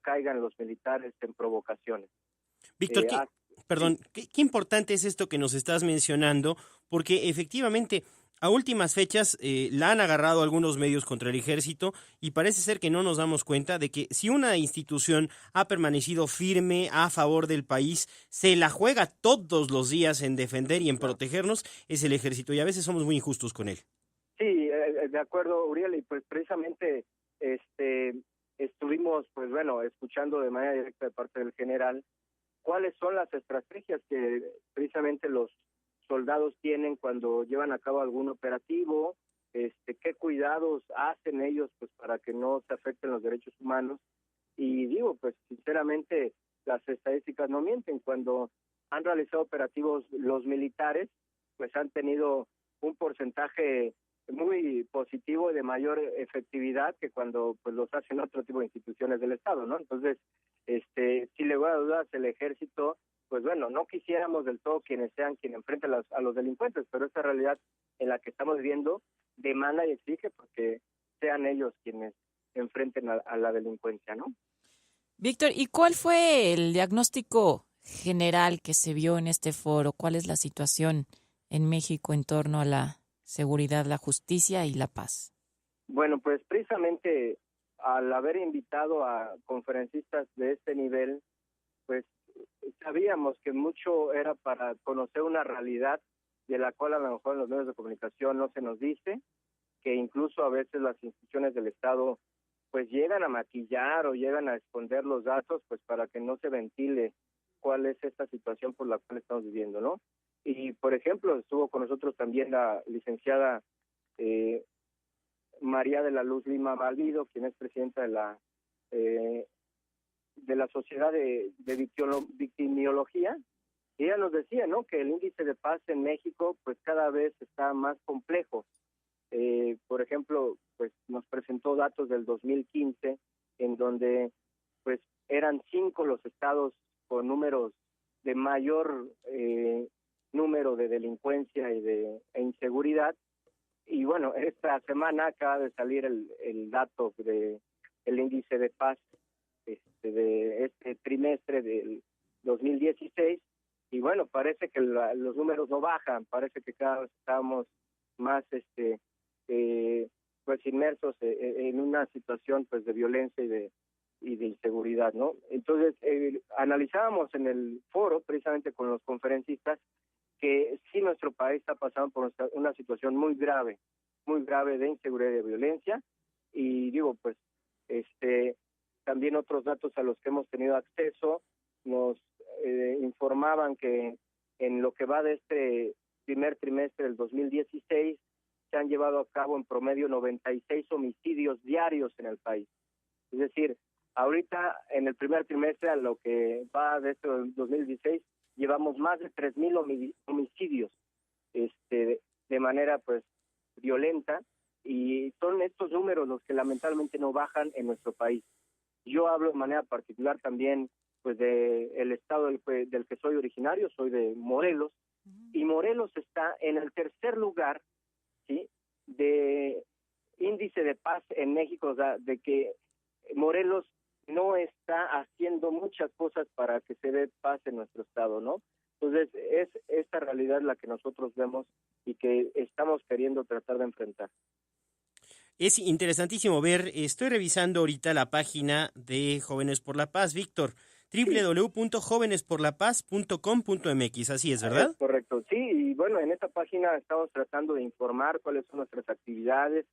caigan los militares en provocaciones. Víctor, qué importante es esto que nos estás mencionando, porque efectivamente a últimas fechas la han agarrado algunos medios contra el ejército, y parece ser que no nos damos cuenta de que si una institución ha permanecido firme a favor del país, se la juega todos los días en defender y en protegernos, es el ejército, y a veces somos muy injustos con él. Sí, de acuerdo, Uriel, y pues precisamente estuvimos pues bueno escuchando de manera directa de parte del general cuáles son las estrategias que precisamente los soldados tienen cuando llevan a cabo algún operativo, qué cuidados hacen ellos pues para que no se afecten los derechos humanos. Y digo, pues sinceramente las estadísticas no mienten. Cuando han realizado operativos los militares, pues han tenido un porcentaje muy positivo y de mayor efectividad que cuando pues los hacen otro tipo de instituciones del Estado, ¿no? Entonces, sin lugar a dudas, el ejército, pues bueno, no quisiéramos del todo quienes enfrenten a los delincuentes, pero esta realidad en la que estamos viviendo demanda y exige porque sean ellos quienes enfrenten a la delincuencia, ¿no? Víctor, ¿y cuál fue el diagnóstico general que se vio en este foro? ¿Cuál es la situación en México en torno a la seguridad, la justicia y la paz? Bueno, pues precisamente al haber invitado a conferencistas de este nivel, pues sabíamos que mucho era para conocer una realidad de la cual a lo mejor en los medios de comunicación no se nos dice, que incluso a veces las instituciones del Estado pues llegan a maquillar o llegan a esconder los datos pues para que no se ventile cuál es esta situación por la cual estamos viviendo, ¿no? Y, por ejemplo, estuvo con nosotros también la licenciada María de la Luz Lima Valdido, quien es presidenta de la Sociedad de Victimiología. Y ella nos decía, ¿no?, que el índice de paz en México pues cada vez está más complejo. Por ejemplo, pues nos presentó datos del 2015, en donde pues eran 5 los estados con números de mayor número de delincuencia e inseguridad. Y bueno, esta semana acaba de salir el dato del índice de paz de este trimestre del 2016, y bueno, parece que los números no bajan, parece que cada vez estamos más pues inmersos en una situación pues de violencia y de inseguridad, ¿no? Entonces analizábamos en el foro precisamente con los conferencistas que sí nuestro país está pasando por una situación muy grave de inseguridad y de violencia. Y digo, pues también otros datos a los que hemos tenido acceso nos informaban que en lo que va de este primer trimestre del 2016 se han llevado a cabo en promedio 96 homicidios diarios en el país. Es decir, ahorita en el primer trimestre, a lo que va de este 2016, llevamos más de 3,000 homicidios de manera pues violenta, y son estos números los que lamentablemente no bajan en nuestro país. Yo hablo de manera particular también pues de el estado del que soy originario, soy de Morelos, y Morelos está en el tercer lugar, ¿sí?, de índice de paz en México, o sea, de que Morelos no está haciendo muchas cosas para que se dé paz en nuestro estado, ¿no? Entonces, es esta realidad la que nosotros vemos y que estamos queriendo tratar de enfrentar. Es interesantísimo ver, estoy revisando ahorita la página de Jóvenes por la Paz, Víctor, www.jovenesporlapaz.com.mx, así es, ¿verdad? Es correcto, sí, y bueno, en esta página estamos tratando de informar cuáles son nuestras actividades,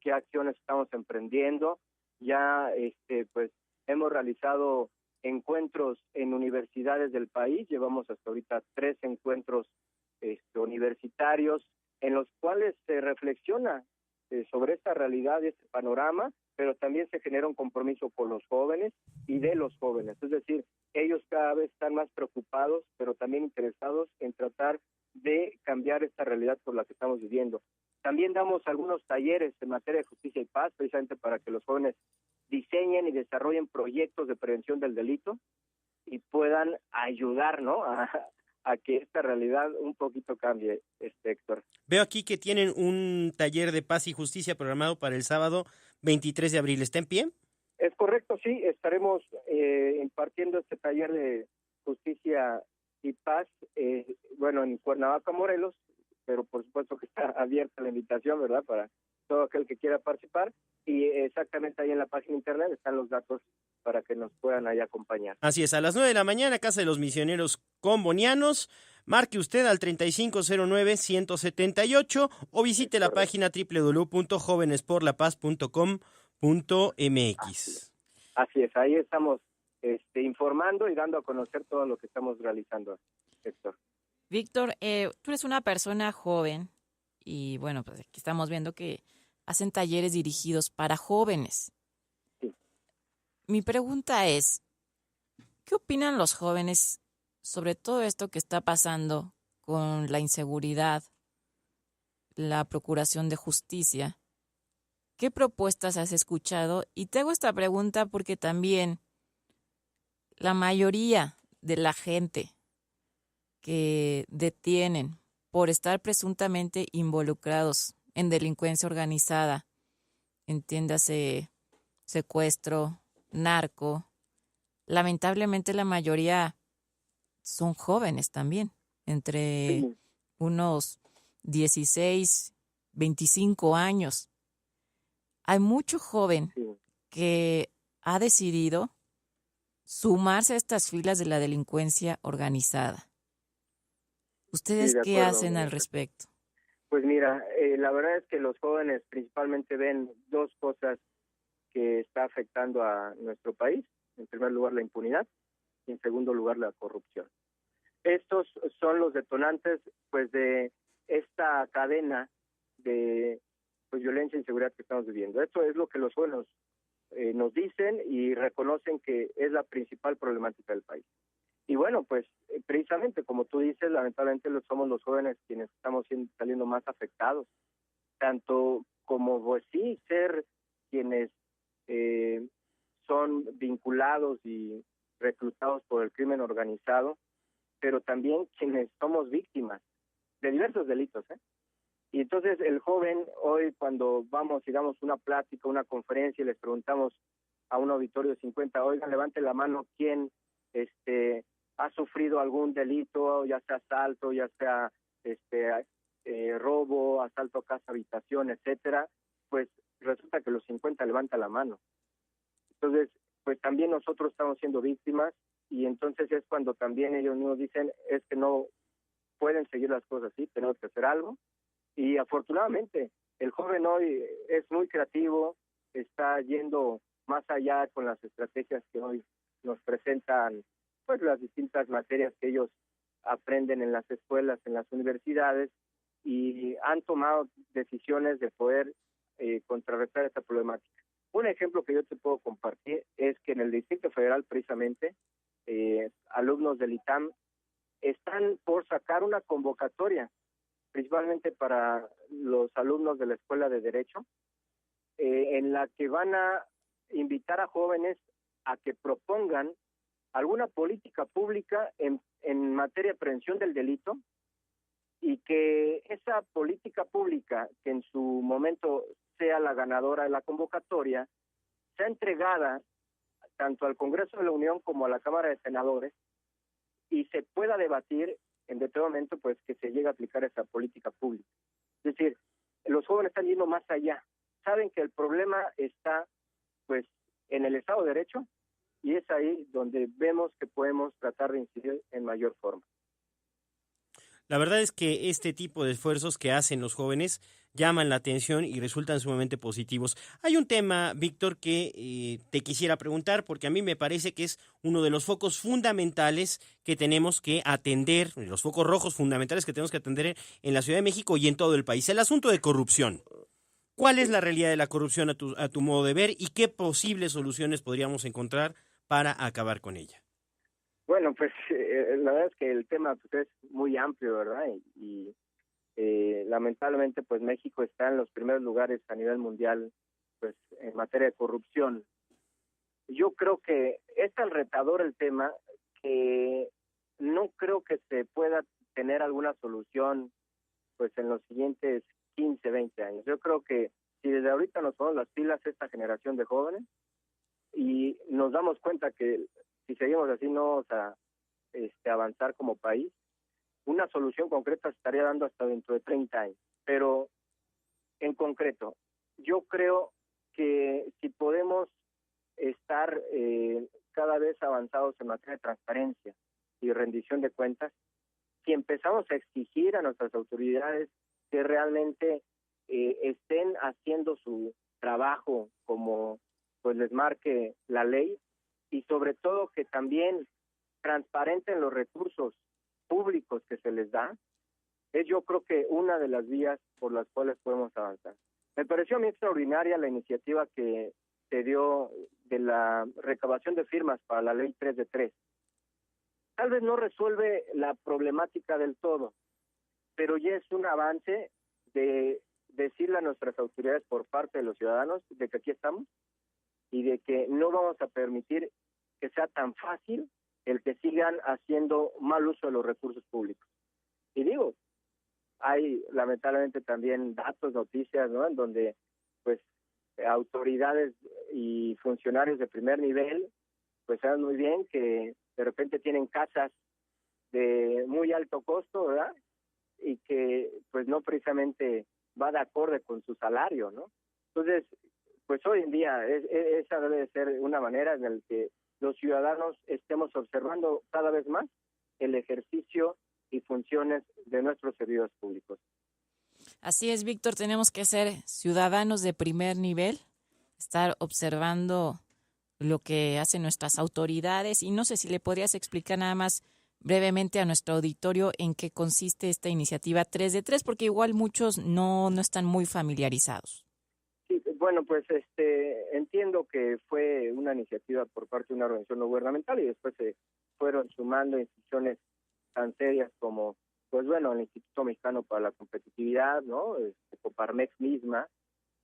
qué acciones estamos emprendiendo. Ya, pues, hemos realizado encuentros en universidades del país, llevamos hasta ahorita 3 encuentros universitarios en los cuales se reflexiona sobre esta realidad, este panorama, pero también se genera un compromiso con los jóvenes y de los jóvenes, es decir, ellos cada vez están más preocupados, pero también interesados en tratar de cambiar esta realidad por la que estamos viviendo. También damos algunos talleres en materia de justicia y paz, precisamente para que los jóvenes diseñen y desarrollen proyectos de prevención del delito y puedan ayudar, ¿no?, a que esta realidad un poquito cambie, Héctor. Veo aquí que tienen un taller de paz y justicia programado para el sábado 23 de abril. ¿Está en pie? Es correcto, sí, estaremos impartiendo este taller de justicia y paz, bueno, en Cuernavaca, Morelos, pero por supuesto que está abierta la invitación, ¿verdad?, para todo aquel que quiera participar, y exactamente ahí en la página internet están los datos para que nos puedan ahí acompañar. Así es, a las 9 de la mañana, Casa de los Misioneros Combonianos. Marque usted al 3509-178 o visite la página www.jovenesporlapaz.com.mx. Así es, ahí estamos informando y dando a conocer todo lo que estamos realizando, Héctor. Víctor, tú eres una persona joven y bueno, pues aquí estamos viendo que hacen talleres dirigidos para jóvenes. Sí. Mi pregunta es, ¿qué opinan los jóvenes sobre todo esto que está pasando con la inseguridad, la procuración de justicia? ¿Qué propuestas has escuchado? Y te hago esta pregunta porque también la mayoría de la gente que detienen por estar presuntamente involucrados en delincuencia organizada, entiéndase secuestro, narco, lamentablemente la mayoría son jóvenes también, entre unos 16, 25 años. Hay mucho joven que ha decidido sumarse a estas filas de la delincuencia organizada. ¿Ustedes qué hacen al respecto? Pues mira, la verdad es que los jóvenes principalmente ven 2 cosas que está afectando a nuestro país. En primer lugar, la impunidad y en segundo lugar, la corrupción. Estos son los detonantes, pues, de esta cadena de violencia e inseguridad que estamos viviendo. Esto es lo que los jóvenes nos dicen y reconocen que es la principal problemática del país. Y bueno, pues precisamente como tú dices, lamentablemente somos los jóvenes quienes estamos saliendo más afectados, tanto como pues sí ser quienes son vinculados y reclutados por el crimen organizado, pero también quienes somos víctimas de diversos delitos, Y entonces el joven hoy, cuando vamos y damos una plática, una conferencia y les preguntamos a un auditorio de 50, oigan, levante la mano quién ha sufrido algún delito, ya sea asalto, ya sea robo, asalto a casa, habitación, etcétera, pues resulta que los 50 levantan la mano. Entonces, pues también nosotros estamos siendo víctimas y entonces es cuando también ellos mismos dicen, es que no pueden seguir las cosas así, tenemos que hacer algo. Y afortunadamente, el joven hoy es muy creativo, está yendo más allá con las estrategias que hoy nos presentan, pues las distintas materias que ellos aprenden en las escuelas, en las universidades, y han tomado decisiones de poder contrarrestar esta problemática. Un ejemplo que yo te puedo compartir es que en el Distrito Federal, precisamente, alumnos del ITAM están por sacar una convocatoria, principalmente para los alumnos de la Escuela de Derecho, en la que van a invitar a jóvenes a que propongan alguna política pública en materia de prevención del delito, y que esa política pública, que en su momento sea la ganadora de la convocatoria, sea entregada tanto al Congreso de la Unión como a la Cámara de Senadores y se pueda debatir en determinado momento, pues que se llegue a aplicar esa política pública. Es decir, los jóvenes están yendo más allá, saben que el problema está pues en el Estado de Derecho, y es ahí donde vemos que podemos tratar de incidir en mayor forma. La verdad es que este tipo de esfuerzos que hacen los jóvenes llaman la atención y resultan sumamente positivos. Hay un tema, Víctor, que te quisiera preguntar, porque a mí me parece que es uno de los focos fundamentales que tenemos que atender, los focos rojos fundamentales que tenemos que atender en la Ciudad de México y en todo el país. El asunto de corrupción. ¿Cuál es la realidad de la corrupción a tu modo de ver y qué posibles soluciones podríamos encontrar para acabar con ella? Bueno, pues la verdad es que el tema pues, es muy amplio, ¿verdad? Y lamentablemente pues México está en los primeros lugares a nivel mundial pues en materia de corrupción. Yo creo que es tan retador el tema que no creo que se pueda tener alguna solución pues en los siguientes 15, 20 años. Yo creo que si desde ahorita nos ponemos las pilas esta generación de jóvenes y nos damos cuenta que si seguimos así no vamos a avanzar como país, una solución concreta se estaría dando hasta dentro de 30 años. Pero en concreto, yo creo que si podemos estar cada vez avanzados en materia de transparencia y rendición de cuentas, si empezamos a exigir a nuestras autoridades que realmente estén haciendo su trabajo como pues les marque la ley, y sobre todo que también transparenten los recursos públicos que se les da, es yo creo que una de las vías por las cuales podemos avanzar. Me pareció a mí extraordinaria la iniciativa que se dio de la recabación de firmas para la ley 3 de 3. Tal vez no resuelve la problemática del todo, pero ya es un avance de decirle a nuestras autoridades por parte de los ciudadanos de que aquí estamos y de que no vamos a permitir que sea tan fácil el que sigan haciendo mal uso de los recursos públicos. Y digo, hay lamentablemente también datos, noticias, ¿no?, en donde pues autoridades y funcionarios de primer nivel pues saben muy bien que de repente tienen casas de muy alto costo, ¿verdad?, y que pues no precisamente va de acorde con su salario, ¿no? Entonces, pues hoy en día esa debe de ser una manera en la que los ciudadanos estemos observando cada vez más el ejercicio y funciones de nuestros servidores públicos. Así es, Víctor, tenemos que ser ciudadanos de primer nivel, estar observando lo que hacen nuestras autoridades, y no sé si le podrías explicar nada más brevemente a nuestro auditorio en qué consiste esta iniciativa 3 de 3, porque igual muchos no están muy familiarizados. Sí, bueno, pues entiendo que fue una iniciativa por parte de una organización no gubernamental y después se fueron sumando instituciones tan serias como, pues bueno, el Instituto Mexicano para la Competitividad, ¿no?, Coparmex misma,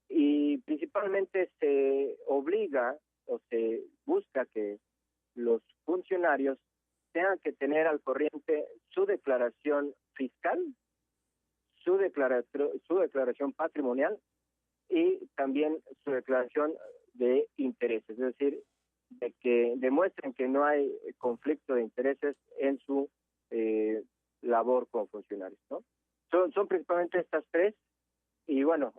y principalmente se obliga o se busca que los funcionarios tengan que tener al corriente su declaración fiscal, su declaración patrimonial y también su declaración de intereses, es decir, de que demuestren que no hay conflicto de intereses en su labor como funcionarios, ¿no? Son principalmente estas tres, y bueno,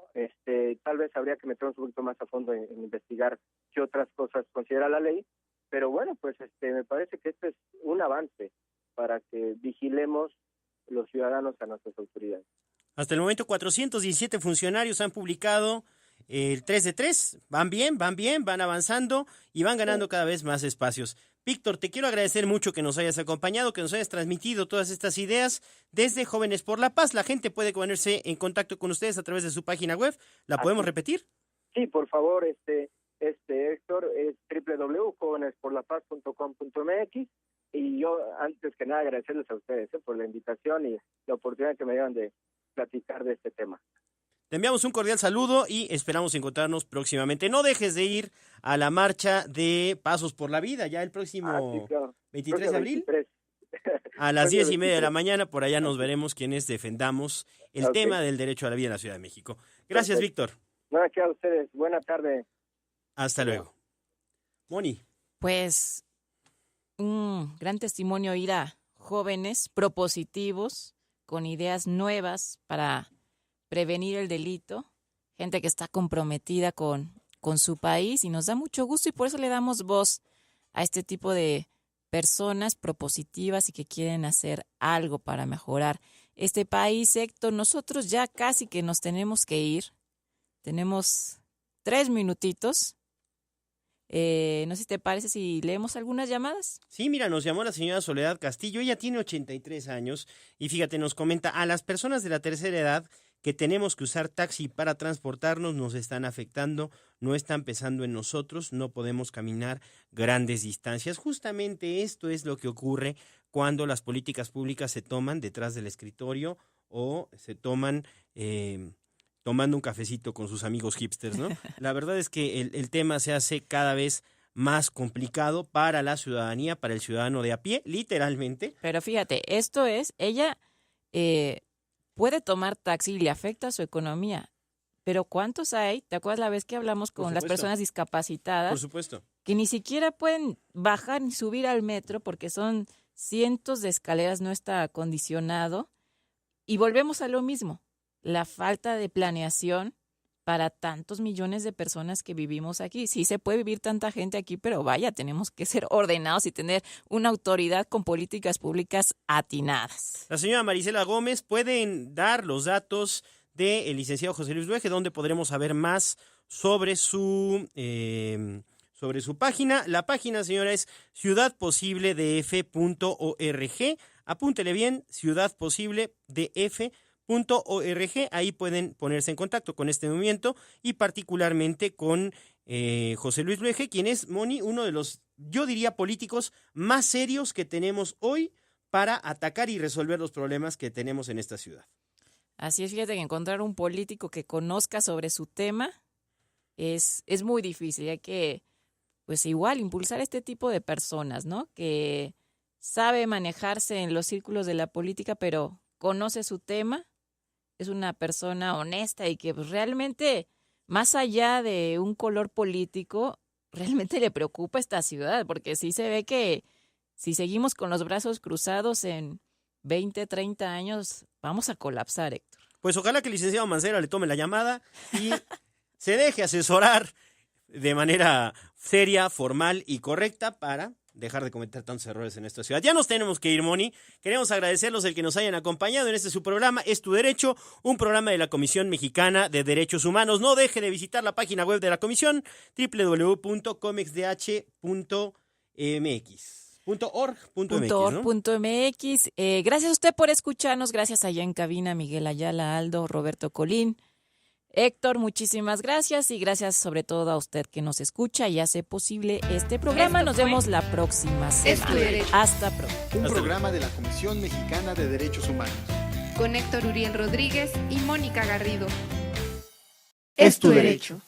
tal vez habría que meternos un poquito más a fondo en investigar qué otras cosas considera la ley, pero bueno, pues me parece que este es un avance para que vigilemos los ciudadanos a nuestras autoridades. Hasta el momento 417 funcionarios han publicado el 3 de 3, van bien, van avanzando y van ganando cada vez más espacios. Víctor, te quiero agradecer mucho que nos hayas acompañado, que nos hayas transmitido todas estas ideas desde Jóvenes por la Paz. La gente puede ponerse en contacto con ustedes a través de su página web. ¿La podemos repetir? Sí, por favor, Héctor, es www.jovenesporlapaz.com.mx, y yo antes que nada agradecerles a ustedes por la invitación y la oportunidad que me dieron de platicar de este tema. Te enviamos un cordial saludo y esperamos encontrarnos próximamente. No dejes de ir a la marcha de Pasos por la Vida, ya el próximo 23 de abril. 23. A las 10:30 de la mañana, por allá nos veremos quienes defendamos el tema del derecho a la vida en la Ciudad de México. Gracias, Víctor. Nada, que a ustedes. Buena tarde. Hasta luego. Moni. Pues un gran testimonio ir a jóvenes propositivos, con ideas nuevas para prevenir el delito, gente que está comprometida con su país, y nos da mucho gusto, y por eso le damos voz a este tipo de personas propositivas y que quieren hacer algo para mejorar este país. Héctor, nosotros ya casi que nos tenemos que ir. Tenemos 3 minutitos. No sé si te parece si leemos algunas llamadas. Sí, mira, nos llamó la señora Soledad Castillo. Ella tiene 83 años y fíjate, nos comenta: a las personas de la tercera edad que tenemos que usar taxi para transportarnos nos están afectando, no están pesando en nosotros, no podemos caminar grandes distancias. Justamente esto es lo que ocurre cuando las políticas públicas se toman detrás del escritorio o se toman tomando un cafecito con sus amigos hipsters, ¿no? La verdad es que el tema se hace cada vez más complicado para la ciudadanía, para el ciudadano de a pie, literalmente. Pero fíjate, esto es, ella puede tomar taxi y le afecta a su economía, pero ¿cuántos hay? ¿Te acuerdas la vez que hablamos con las personas discapacitadas? Por supuesto. Que ni siquiera pueden bajar ni subir al metro porque son cientos de escaleras, no está acondicionado. Y volvemos a lo mismo, la falta de planeación para tantos millones de personas que vivimos aquí. Sí se puede vivir tanta gente aquí, pero vaya, tenemos que ser ordenados y tener una autoridad con políticas públicas atinadas. La señora Marisela Gómez, ¿pueden dar los datos del licenciado José Luis Luege, donde podremos saber más sobre su página? La página, señora, es ciudadposibledf.org. Apúntele bien, ciudadposibledf.org. Ahí pueden ponerse en contacto con este movimiento y particularmente con José Luis Luege, quien es, Moni, uno de los, yo diría, políticos más serios que tenemos hoy para atacar y resolver los problemas que tenemos en esta ciudad. Así es, fíjate que encontrar un político que conozca sobre su tema es muy difícil. Hay que, pues igual, impulsar este tipo de personas, ¿no? Que sabe manejarse en los círculos de la política, pero conoce su tema. Es una persona honesta y que pues, realmente, más allá de un color político, realmente le preocupa esta ciudad, porque sí se ve que si seguimos con los brazos cruzados en 20, 30 años, vamos a colapsar, Héctor. Pues ojalá que el licenciado Mancera le tome la llamada y se deje asesorar de manera seria, formal y correcta para dejar de cometer tantos errores en esta ciudad. Ya nos tenemos que ir, Moni. Queremos agradecerlos el que nos hayan acompañado en este su programa, Es Tu Derecho, un programa de la Comisión Mexicana de Derechos Humanos. No deje de visitar la página web de la comisión, www.comexdh.org.mx. Gracias a usted por escucharnos. Gracias allá en cabina, Miguel Ayala, Aldo, Roberto Colín. Héctor, muchísimas gracias y gracias sobre todo a usted que nos escucha y hace posible este programa. Nos vemos la próxima semana. Hasta pronto. Un programa de la Comisión Mexicana de Derechos Humanos. Con Héctor Uriel Rodríguez y Mónica Garrido. Es tu derecho.